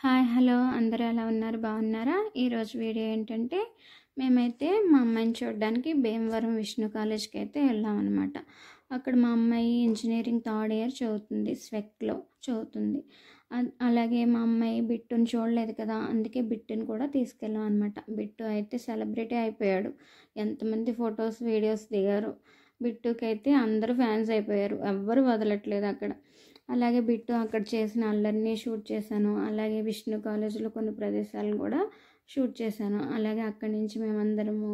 Hi hello అందరూ ఎలా ఉన్నారు బాగున్నారా? ఈరోజు వీడియో ఏంటంటే మేమైతే మా అమ్మాయిని చూడడానికి భీమవరం విష్ణు కాలేజ్కి అయితే వెళ్ళామన్నమాట. అక్కడ మా అమ్మాయి ఇంజనీరింగ్ థర్డ్ ఇయర్ చదువుతుంది, స్వెక్లో చదువుతుంది. అలాగే మా అమ్మాయి బిట్టుని చూడలేదు కదా, అందుకే బిట్టుని కూడా తీసుకెళ్ళాం అనమాట. బిట్టు అయితే సెలబ్రిటీ అయిపోయాడు, ఎంతమంది ఫొటోస్ వీడియోస్ దిగారు. బిట్టుకి అయితే అందరూ ఫ్యాన్స్ అయిపోయారు, ఎవ్వరు వదలట్లేదు అక్కడ. అలాగే బిట్టు అక్కడ చేసిన అల్లరిని షూట్ చేశాను. అలాగే విష్ణు కాలేజీలో కొన్ని ప్రదేశాలను కూడా షూట్ చేశాను. అలాగే అక్కడి నుంచి మేమందరము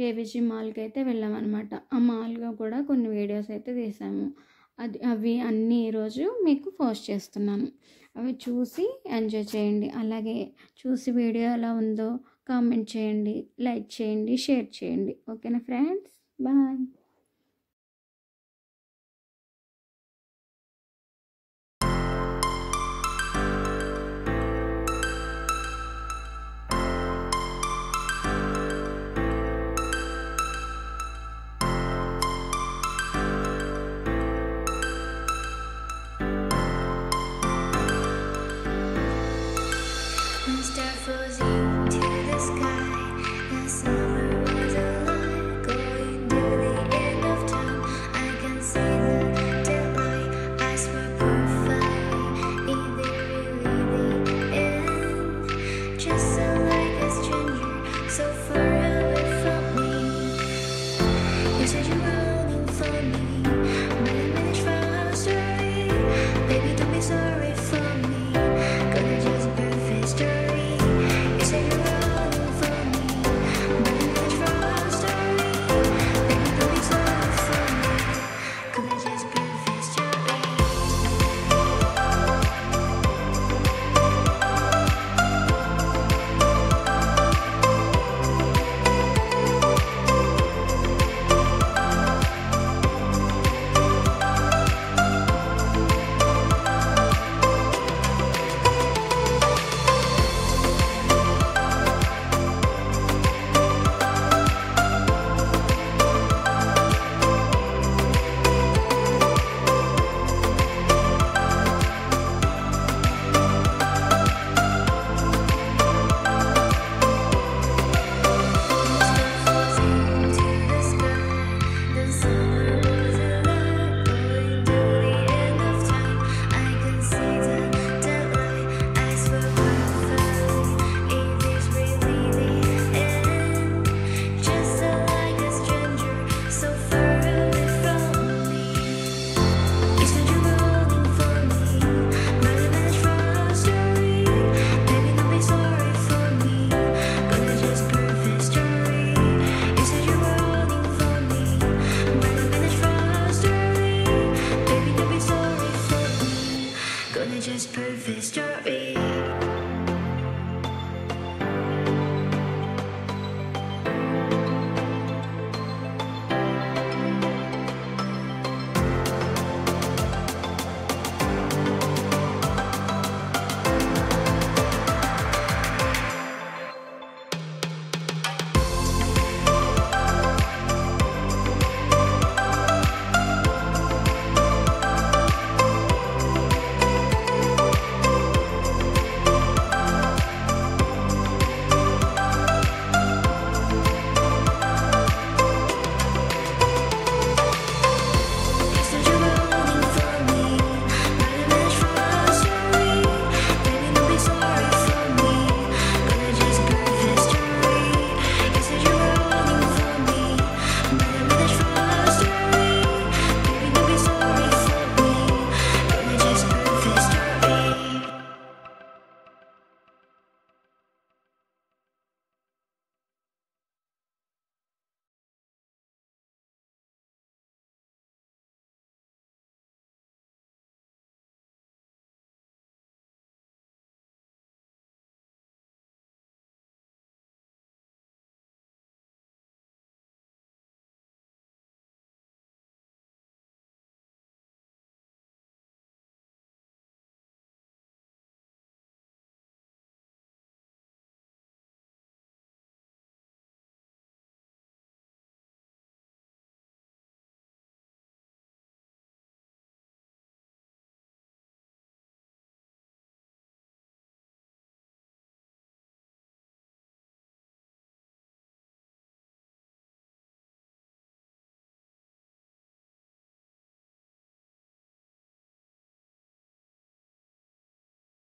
ఏవిజీ మాల్కి అయితే వెళ్ళామన్నమాట. ఆ మాల్గా కూడా కొన్ని వీడియోస్ అయితే తీసాము. అవి అన్నీ ఈరోజు మీకు పోస్ట్ చేస్తున్నాను. అవి చూసి ఎంజాయ్ చేయండి. అలాగే చూసి వీడియో ఎలా ఉందో కామెంట్ చేయండి, లైక్ చేయండి, షేర్ చేయండి. ఓకేనా ఫ్రెండ్స్, బాయ్.